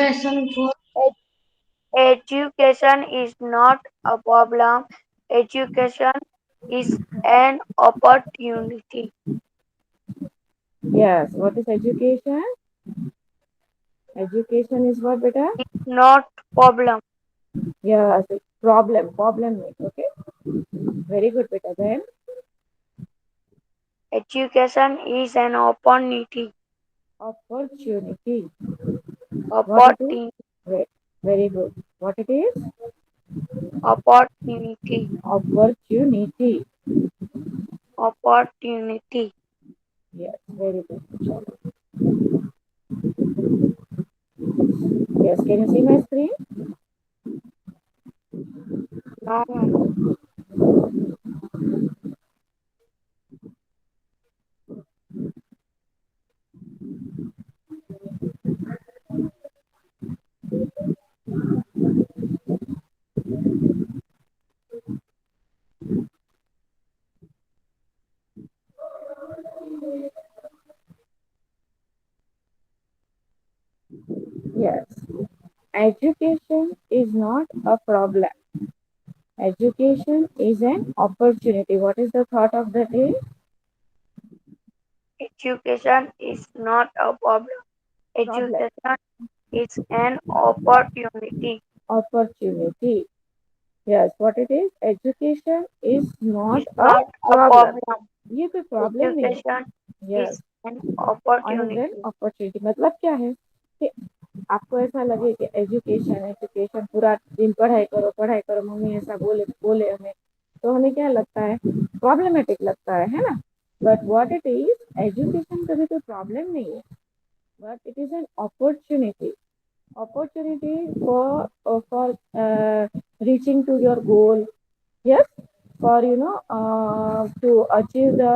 Ed- Education is not a problem. Education is an opportunity. Yes. What is education? Education is what, beta? Not problem. Yes. Problem. Problem. Okay. Very good, beta. Then Education is an opportunity. opportunity. What it is? Opportunity. Very good. What it is? Opportunity. Opportunity. Opportunity. Yes. Very good. Chalo. Yes. Can you see my screen? No. Yes. Education is not a problem. Education is an opportunity. What is the thought of the day? Education is not a problem. Problem. Education is an opportunity. Opportunity. Yes, what it is? Education is not Is a not a problem. problem. ये कोई problem नहीं है. Education Yes, is an and then opportunity. opportunity मतलब क्या है कि आपको ऐसा लगे कि एजुकेशन एजुकेशन पूरा दिन पढ़ाई करो मम्मी ऐसा बोले बोले हमें तो हमें क्या लगता है प्रॉब्लमेटिक लगता है ना but what it is education कभी कोई प्रॉब्लम नहीं है but it is an opportunity for reaching to your goal. Yes, for to achieve the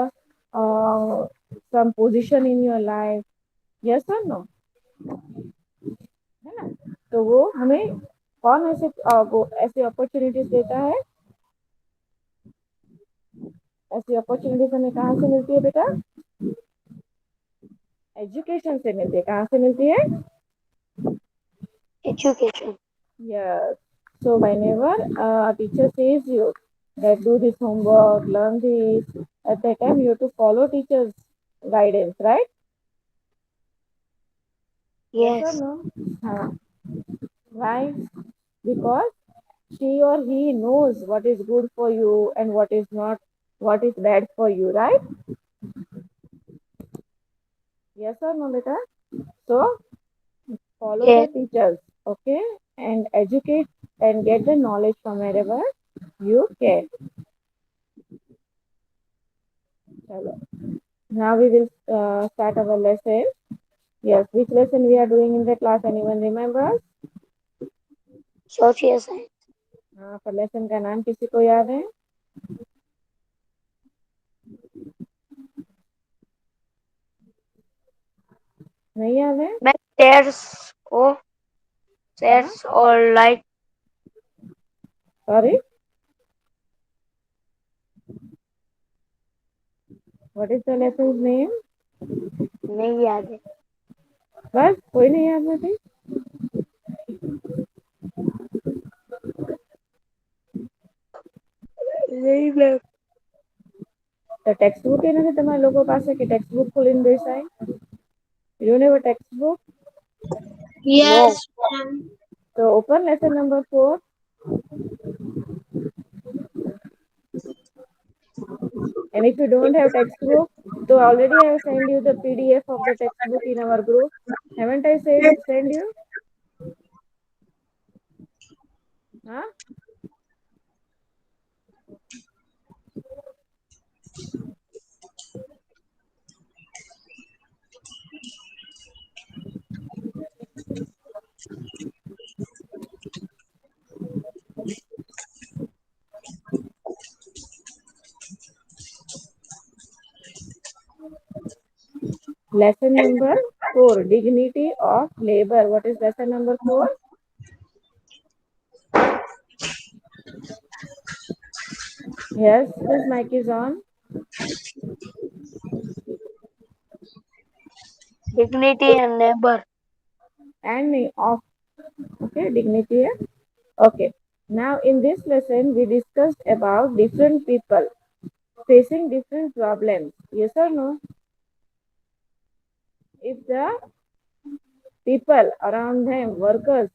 uh, some position in your life. Yes or no? है ना तो वो हमें कौन ऐसे वो ऐसी अपॉर्चुनिटीज देता है ऐसी अपॉर्चुनिटीज हमें कहाँ से मिलती है बेटा एजुकेशन से मिलती है कहाँ से मिलती है Education. yes so whenever a teacher says you that do this homework learn this at that time you have to follow teachers guidance right yes or Yes. no right because she or he knows what is good for you and what is not what is bad for you right yes or no beta so follow the Yes. teachers okay and educate and get the knowledge from wherever you can Chalo. Now we will start our lesson yes which lesson we are doing in the class anyone remembers Social science. हाँ पर lesson का नाम किसी को याद है नहीं याद है मैं हाँ stairs or like sorry what is the lesson name नहीं याद है. बस कोई नहीं याद मुझे नहीं मैं. તો ટેક્સ્ટ બુક એ નથી તમારા લોકો પાસે કે ટેક્સ્ટ બુક ખોલીને બેસાય you have text book No. Yes, ma'am. તો open lesson number 4 and if you don't have textbook so already I have sent you the PDF of the textbook in our group haven't I said send you huh lesson number 4 dignity of labor what is lesson number 4 yes whose mic is on Dignity and labor. and of Okay, dignity है. Okay. Now in this lesson we discussed about different people facing different problems. Yes or no? If the people around them, workers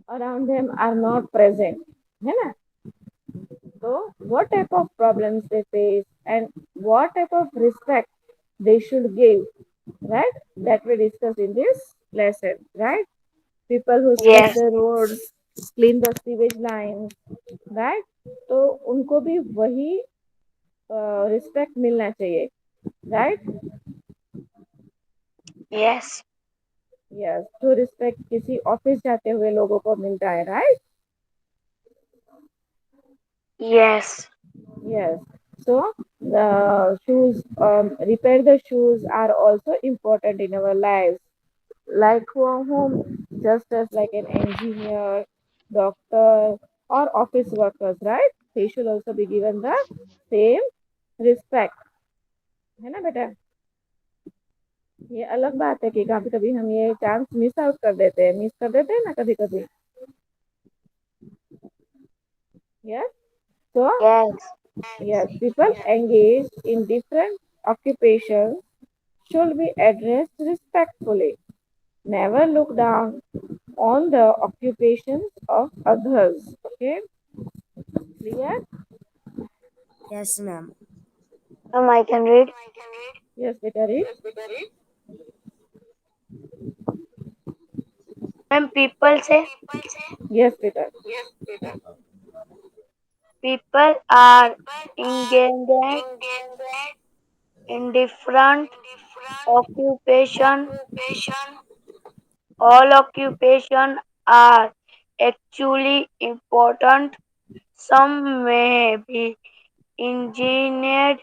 around them are not present, है ना? So what type of problems they face and what type of respect they should give, right? That we discuss in this lesson, right? People who sweep Yes. the roads, clean the sewage lines, right? तो उनको भी वही respect मिलना चाहिए, right? Yes. Yes, जो respect किसी office जाते हुए लोगों को मिलता है, right? Yes. Yes. So the shoes, repair the shoes are also important in our lives. Like whom, just as like an engineer, doctor, or office workers, right? They should also be given the same respect. है ना बेटा? ये अलग बात है कि कभी कभी हम ये चांस मिस कर देते हैं ना कभी कभी. Yes. So Yes. yes, people engaged in different occupations should be addressed respectfully. Never look down on the occupations of others. Okay, clear? Yes, ma'am. I can read. Yes, better read. When people say Yes, better. people are engaged in different occupation, all occupation are actually important. Some may be engineered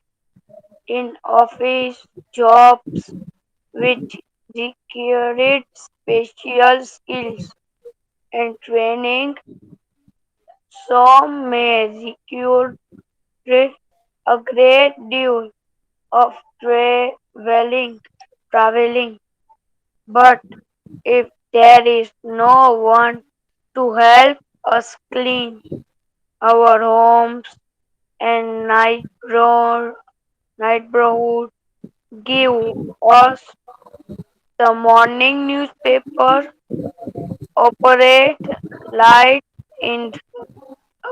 in office jobs which require special skills and training. Some may require a great deal of traveling. But if there is no one to help us clean our homes and neighborhood, give us the morning newspaper, operate light in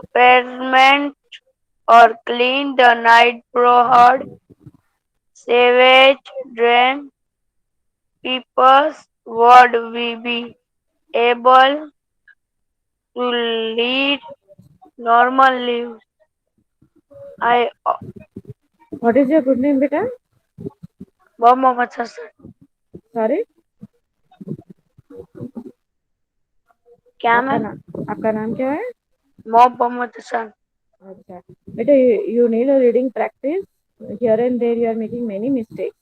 apartment, or clean the neighborhood sewage drain, peoples would we be able to lead normal lives. I What is your good name, beta? बहुत Mohammad Hasan. Sorry, क्या आपका मैं नाम आपका नाम क्या है? मोहम्मद हसन. अच्छा, बेटा, you need a reading practice. Here and there, you are making many mistakes.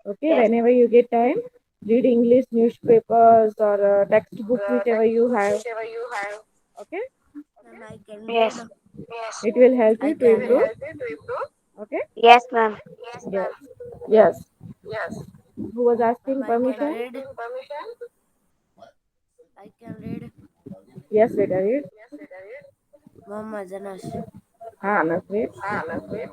Okay, Yes. whenever you get time, read English newspapers or textbooks, whichever you have. Okay, Ma'am, I can read. Yes. it will help I you to can read. improve. Okay, Yes, ma'am. yes, yes. Who was Ma'am, asking I can permission? read. I can read. Yes, beta, read. Muhammad Anas. हाँ, Nasir. Okay.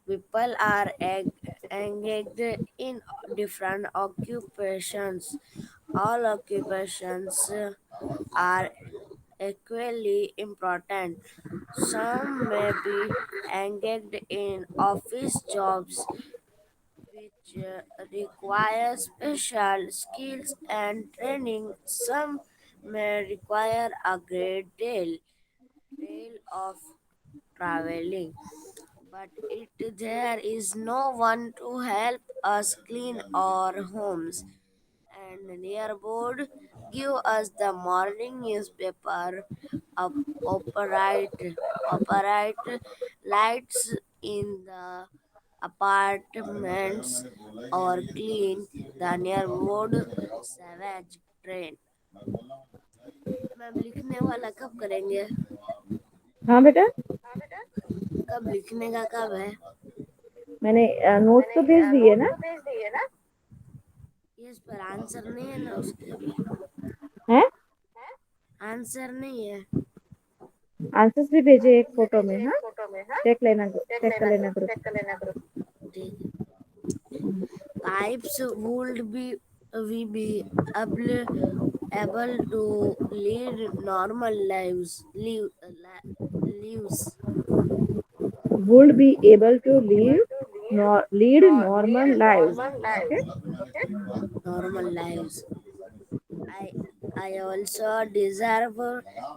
People are engaged in different occupations. All occupations are equally important. Some may be engaged in office jobs which require special skills and training. Some may require a great deal of traveling, but there is no one to help us clean our homes and nearboard give us the morning newspaper, operate lights in the apartments or clean the neighborhood sewage drain. Ma'am लिखने वाला कब करेंगे? हाँ बेटा. कब लिखने का कब है? मैंने नोट्स तो भेज दिए ना। यस, पर आंसर नहीं है ना उसके अभी। हैं? आंसर नहीं है। आंसर्स भी भेजे एक फोटो में। हाँ, चेक कर लेना ग्रुप। ठीक है। Pipes would be able, able to lead normal lives. Would be able to live, lead normal lives. Okay. Normal lives. I I also deserve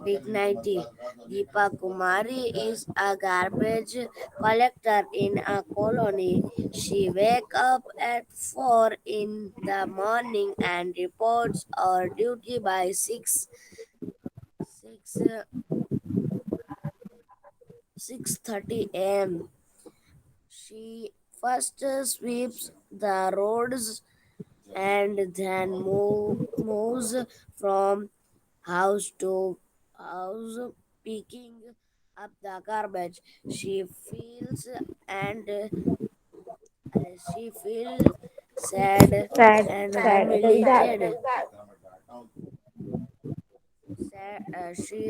dignity. Deepa Kumari is a garbage collector in a colony. She wakes up at 4 in the morning and reports her duty by 6:30 a.m. She first sweeps the roads and then moves from house to house, picking up the garbage. And she feels sad Sad, and sad. humiliated. She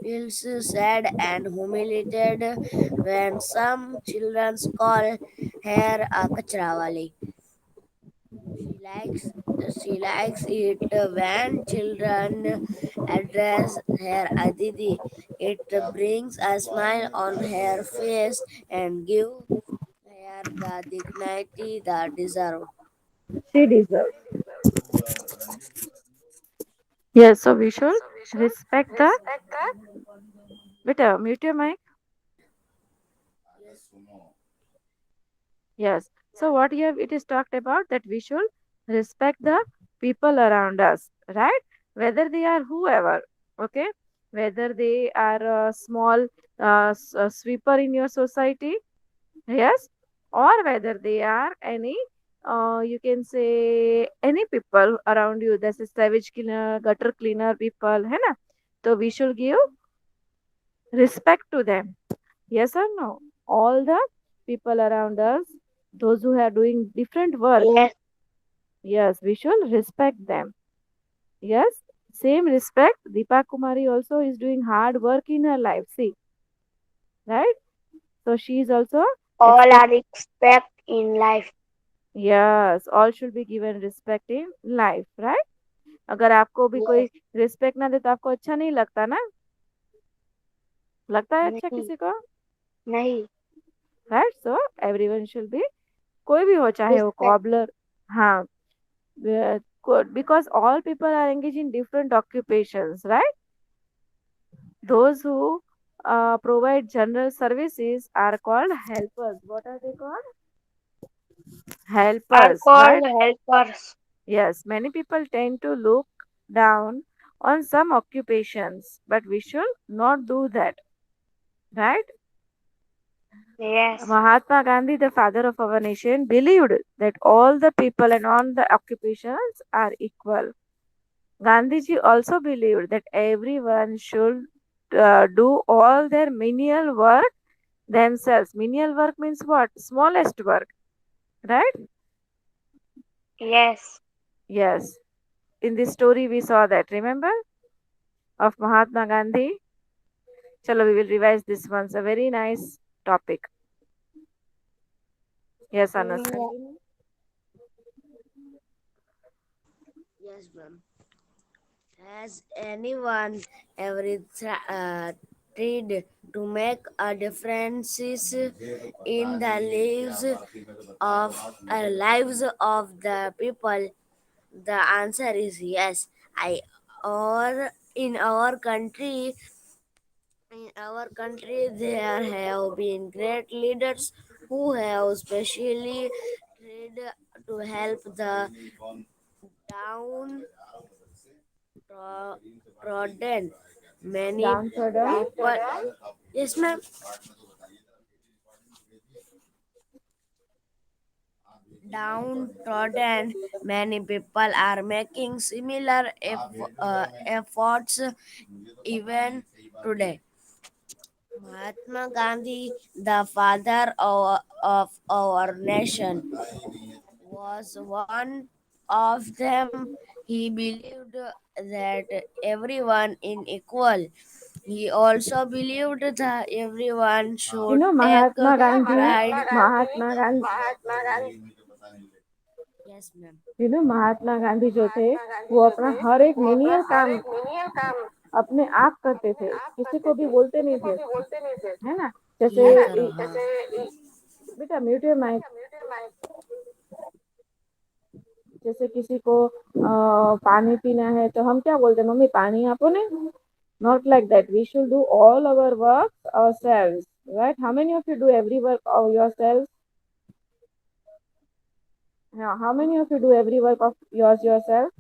feels sad and humiliated when some children call her a kachrawali. She likes she likes it when children address her Aditi. It brings a smile on her face and give her the dignity that deserve. She deserves. Yes, so we should respect the. Beta, mute your mic. Yes. Yes. So what you have it is talked about that we should respect the people around us, right? Whether they are whoever, okay? Whether they are a small sweeper in your society, yes, or whether they are any, you can say any people around you. That's a savage cleaner, gutter cleaner people, है ना? So we should give respect to them. Yes or no? All the people around us, those who are doing different work, Yes. yes, we should respect them. Yes, same respect. Deepa Kumari also is doing hard work in her life. See, right? So she is also All expect. are expect in life. Yes, all should be given respect in life, right? अगर आपको भी कोई Yes. Respect ना दे तो आपको अच्छा नहीं लगता ना? लगता है अच्छा नहीं, किसी को? नहीं। Right, so everyone should be, कोई भी हो चाहे वो Respect. कॉबलर, हाँ, because all people are engaged in different occupations, right? Those who provide general services are called helpers. What are they called? Are Helpers, called right? helpers. Yes, many people tend to look down on some occupations, but we should not do that, right? Yes. Mahatma Gandhi, the father of our nation, believed that all the people and all the occupations are equal. Gandhiji also believed that everyone should do all their menial work themselves. Menial work means what? Smallest work, right? Yes. Yes. In this story, we saw that. Remember of Mahatma Gandhi? Chalo, we will revise this once. A very nice topic. Yes, Anas, Yeah. continue. Yes, ma'am. Has anyone ever tried to make a difference in the lives of the people? The answer is yes. I or in our country there have been great leaders who have specially tried to help the down trodden. Many Downtrodden. people, yes, ma'am. Downtrodden. Many people are making similar efforts even today. Mahatma Gandhi, the father of our nation, was one of them. He believed that everyone is equal. He also believed that everyone You should know take Mahatma Gandhi, pride. Mahatma Gandhi, Yes, ma'am. you know Mahatma Gandhi जो थे वो अपना हर एक menial काम अपने आप करते थे, किसी को भी बोलते नहीं थे, है ना। जैसे ये करो, हाँ। बेटा म्यूट योर माइक। जैसे किसी को पानी पीना है तो हम क्या बोलते हैं, मम्मी पानी आपो ने। Not like that, we should do all our work ourselves, right? How many of you do every work of yourselves? Yeah, how many of you do every work of yours yourself?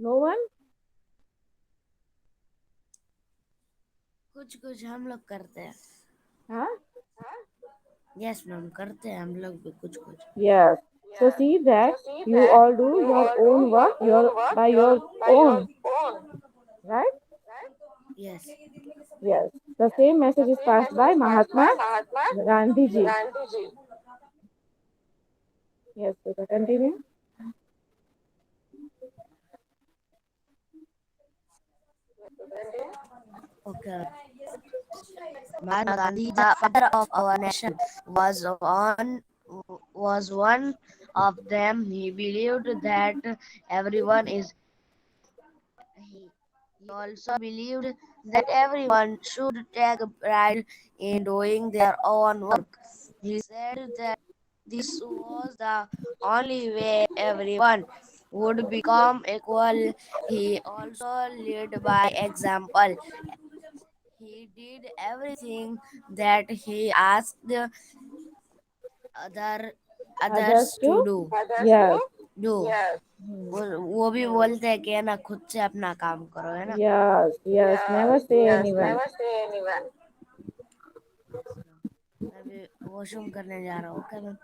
No one? कुछ कुछ हम लोग करते हैं। Huh? Yes ma'am, करते हैं हम लोग भी कुछ कुछ। Yes. So see that you all do your own work your by your own, right? Yes. Yes. The same message is passed by Mahatma Gandhi ji. Yes, so continue. Okay. Mahatma Gandhi, the father of our nation, was one of them. He believed that everyone is. He also believed that everyone should take pride in doing their own work. He said that this was the only way everyone would become equal. He also led by example. He did everything that he asked other Others others to too? do. Yes. do Hmm. वो भी बोलते हैं कि है ना, खुद से अपना काम करो, है ना। Yes, yes, never say anyone. मैं भी वॉशरूम करने जा रहा हूँ, okay ma'am.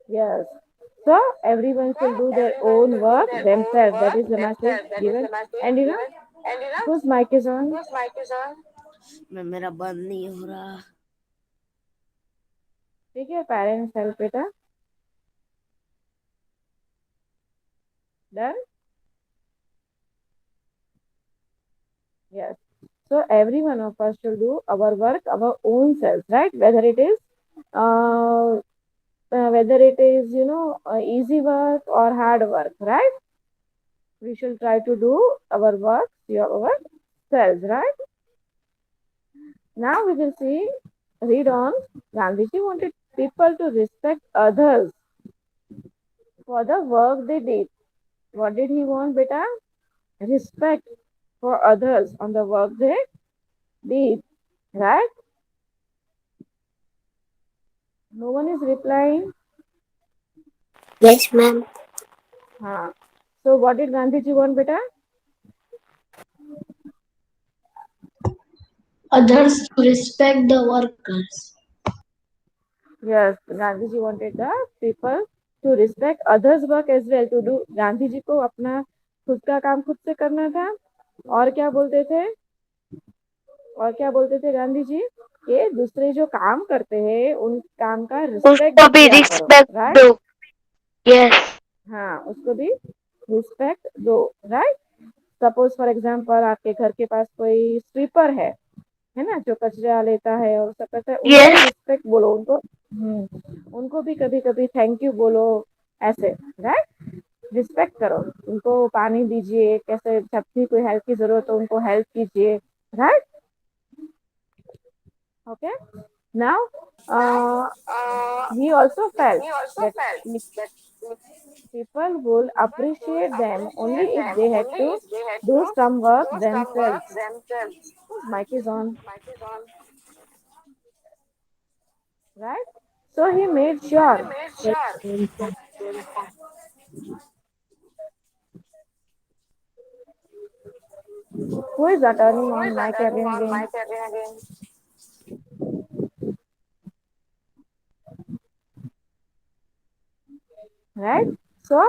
Yes. So everyone should do their own work themselves. That is the message given. And you know, whose mic is on? मैं मेरा बंद नहीं हो रहा। Take your parents' help, beta. Done? Yes. So every one of us should do our work, our own selves, right? Uh, whether it is easy work or hard work, right? We should try to do our work, ourselves, right? Now we will see, read on. Gandhiji wanted people to respect others for the work they did. What did he want, beta? Respect for others on the work they did, right? No one is replying. Yes, ma'am. Huh. So what did Gandhiji want, beta? Others to respect the workers. Yes, Gandhiji wanted the people to respect others' work as well. To do, Gandhi ji को अपना खुद का काम खुद से करना था। और क्या बोलते थे? और क्या बोलते थे गांधी जी? कि दूसरे जो काम करते हैं उन काम का रिस्पेक्ट उसको भी भी किया करो, रिस्पेक्ट राइट? दो। यस। हाँ, उसको भी रिस्पेक्ट दो, राइट? सपोज फॉर एग्जाम्पल आपके घर के पास कोई स्वीपर है ना, जो कचरा लेता है और सब करता है, उनको भी यस। रिस्पेक्ट बोलो, उनको भी कभी कभी थैंक यू बोलो, ऐसे, राइट? रिस्पेक्ट करो, उनको पानी दीजिए, कैसे जब भी कोई हेल्प की जरूरत हो उनको हेल्प कीजिए, right? Okay. Now, he also felt that people will appreciate them only if they had to do some work themselves. Mic is on, right? So he made sure that who is that turning on mic again, right? So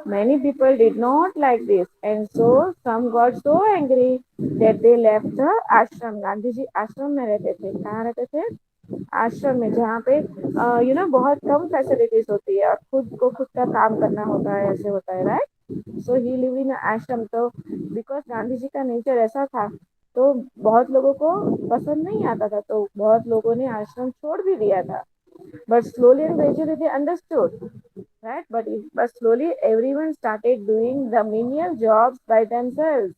many people did not like this, and so some got so angry that they left the ashram. Gandhi ji आश्रम में रहते थे. कहाँ रहते थे? आश्रम में, जहाँ पे बहुत कम फैसिलिटीज होती है और खुद को खुद का काम करना होता है, ऐसे होता है, right. So he live in आश्रम. तो बिकॉज गांधी जी का नेचर ऐसा था, तो बहुत लोगों को पसंद नहीं आता था, तो बहुत लोगों ने आश्रम छोड़ भी दिया था. But slowly and gradually they understood, right? But slowly everyone started doing the menial jobs by themselves,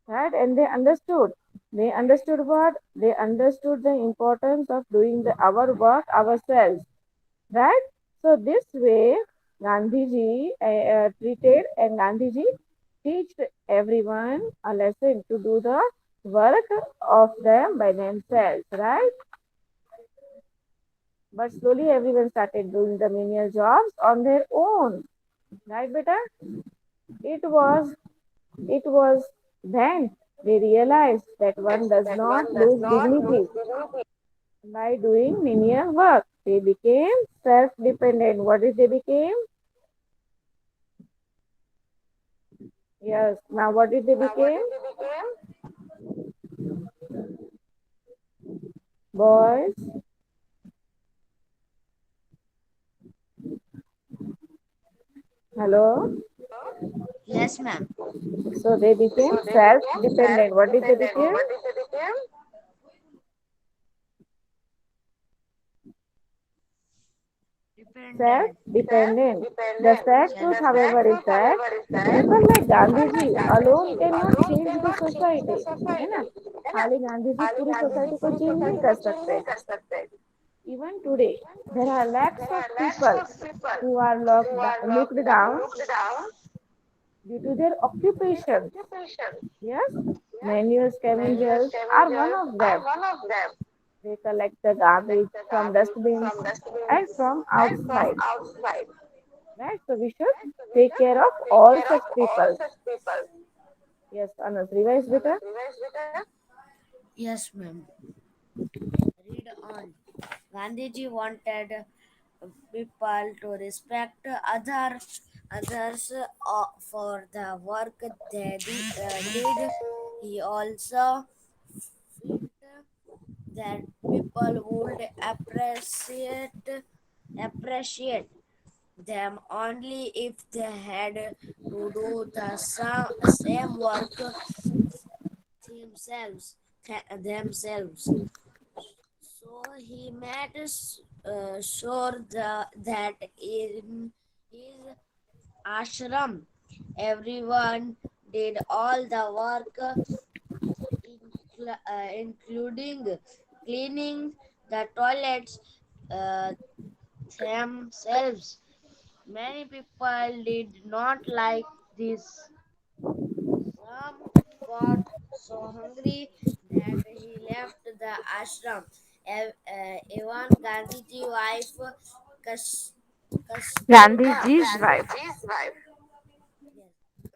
right? And they understood. They understood what? They understood the importance of doing our work ourselves, right? So this way, Gandhiji treated, and Gandhiji teached everyone a lesson to do the work of them by themselves, right? But slowly everyone started doing the menial jobs on their own, right, beta? It was it was then they realized that one does not lose dignity by doing menial work. They became self-dependent. What did they became? Yes. Now what did they became? Boys. Hello. Yes, ma'am. So they became self-dependent. What did they become? Dependent. Self-dependent. The sad truth, however, is that people like Gandhiji alone cannot change the society. है ना? खाली गांधी जी पूरी society को change नहीं कर सकते. Even today, there are lakhs of people who are looked down due to their occupation. Yes, manual scavengers are one of them. They collect the garbage from dustbins and from outside. Right? So we should take care of all such people. Yes, Anas, revise better. Yes, ma'am. Read on. Gandhiji wanted people to respect others for the work they did. He also felt that people would appreciate them only if they had to do the same work themselves. So he made sure that in his ashram everyone did all the work, including cleaning the toilets themselves. Many people did not like this. Some got so hungry that he left the ashram. Even Gandhiji's wife Kas- Kasturba, Gandhiji's wife. yes,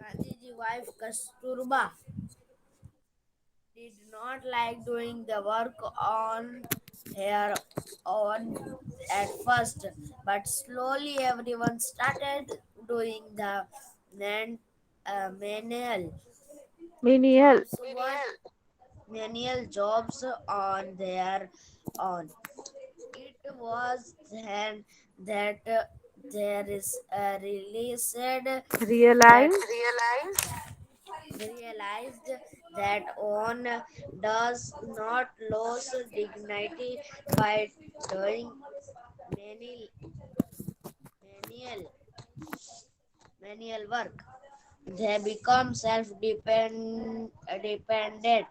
Gandhiji's wife Kasturba did not like doing the work on her own at first, but slowly everyone started doing the man, manual Menial. jobs on their own. It was then that there is that Realize. realized that one does not lose dignity by doing many manual manual work. They become dependent.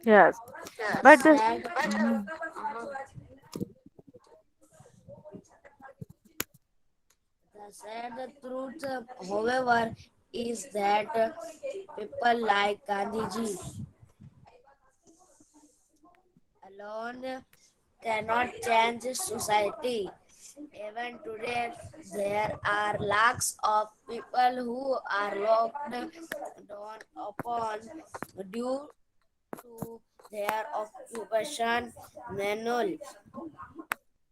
Yes. The But the sad Mhm. The sad truth, however, is that people like Gandhiji alone cannot change society. Even today, there are lakhs of people who are looked down upon due to their occupation manual.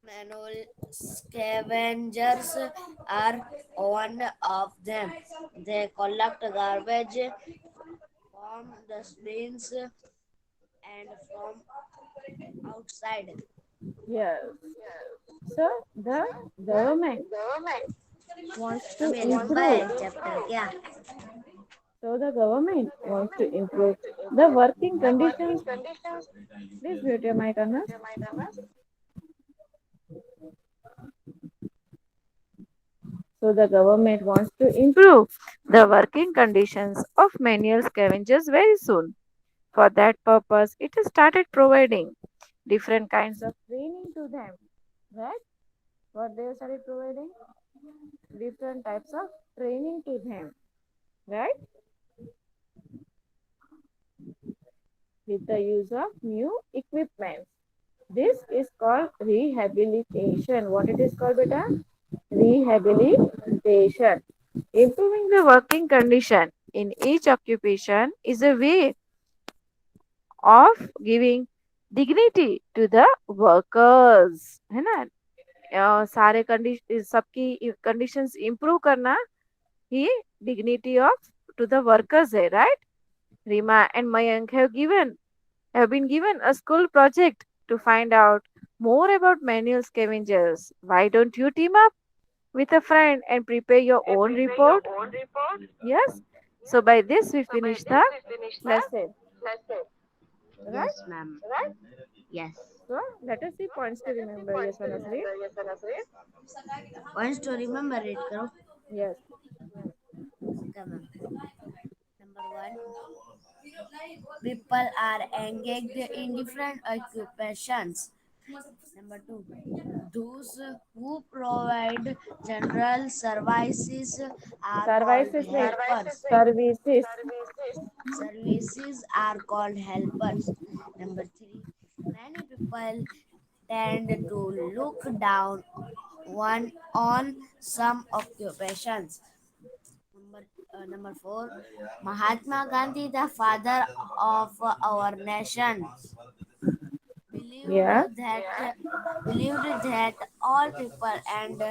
Manual scavengers are one of them. They collect garbage from dustbins and from outside. Yes. So the government wants to अभी लंबा है improve. Chapter क्या? So the government wants to improve the working conditions. Please mute your mic, Anas. So the government wants to improve the working conditions of manual scavengers very soon. For that purpose, it has started providing different kinds of training to them. Right? What they have started providing? Different types of training to them. Right? With the use of new equipment. This is called rehabilitation. What it is called, beta? Rehabilitation. Improving the working condition in each occupation is a way of giving dignity to the workers. है ना? सारे condition सबकी conditions improve करना ही dignity of to the workers है, right? Rima and Mayank have been given a school project to find out more about manual scavengers. Why don't you team up with a friend and prepare your own report? Yes. So by this we finish the lesson. Right? Yes, ma'am. Yes. So let us see points to remember. Yes, Anasri. Points to remember it, karo. Yes. Okay, ma'am. Number one, people are engaged in different occupations. Number two, those who provide general services are called Services नहीं. helpers. Services. Services are called helpers. Number three, many people tend to look down on some occupations. Number four, Mahatma Gandhi, the father of our nation, believed Yeah. that believed that all people and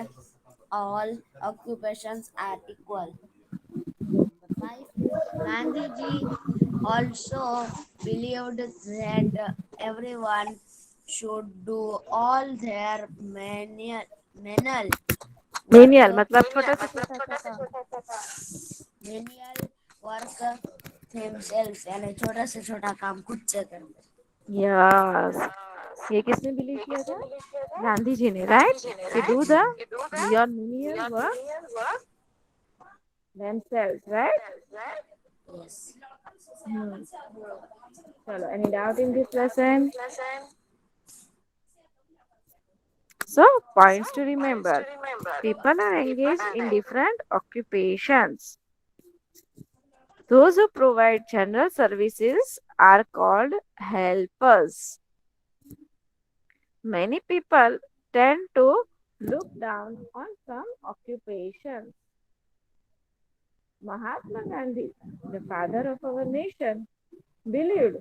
all occupations are equal. Number five, Gandhiji also believed that everyone should do all their manual work Menial मतलब छोटा से छोटा सा काम. manual work themselves यानी छोटा से छोटा काम खुद से करते. Yes. ये किसने बिलीव किया था? गांधी जी ने, राइट? कि do the your menial work themselves, right? Yes. Hmm. चलो, any doubt in this lesson? So, points to remember. People are engaged in different occupations. Those who provide general services are called helpers. Many people tend to look down on some occupations. Mahatma Gandhi, the father of our nation, believed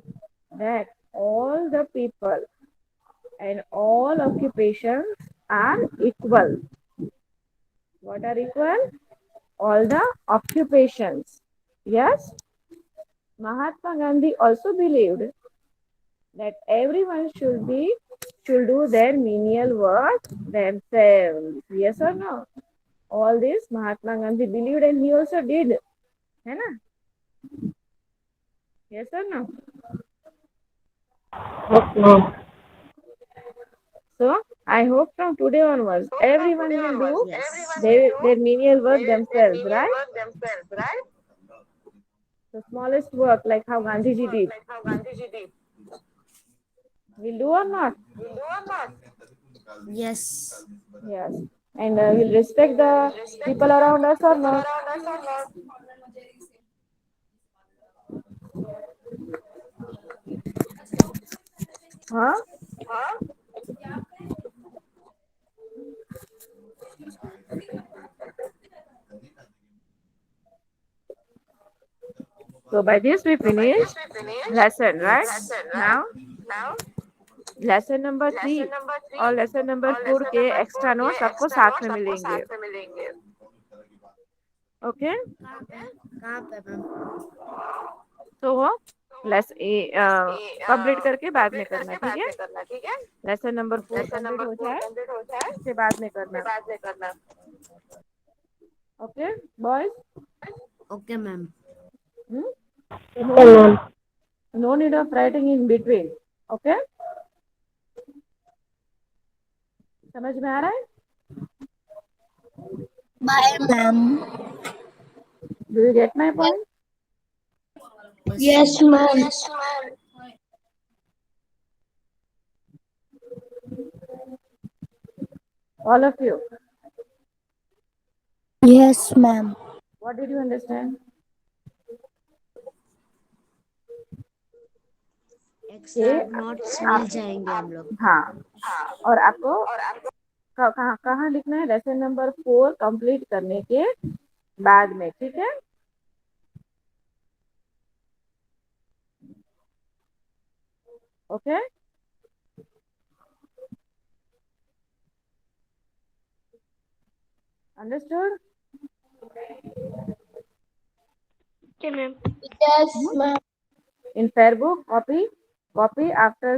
that all the people and all occupations are equal. What are equal? All the occupations. Yes, Mahatma Gandhi also believed that everyone should do their menial work themselves. Yes or no? All this Mahatma Gandhi believed and he also did. है ना? Yes or no? No. So I hope from today onwards everyone will do Yes. their menial work themselves, right? The smallest work like how Gandhiji did. Will do or not? Yes. Yes. And will respect the people around us or not? Huh? So by this we finish lesson, right? Yes. Now lesson number 3 और lesson number 4 के extra notes आपको साथ में मिलेंगे। Okay, कहाँ पे ma'am? तो वो लेस कंप्लीट करके बाद में करना, ठीक है। लेसन नंबर 4 कंप्लीट हो जाए उसके बाद में करना। Okay boys. Okay ma'am. No need of writing in between. Okay, समझ में आ रहा है? Bye ma'am. Do you get my point? Yes, ma'am. All of you, Yes ma'am. what did you understand? Extra notes मिल जाएंगे हम लोग को। हाँ, और आपको कहाँ कहाँ लिखना है? लेसन नंबर 4 कंप्लीट करने के बाद में, ठीक है। Okay, understood? Yes, ma'am. In fair book, copy after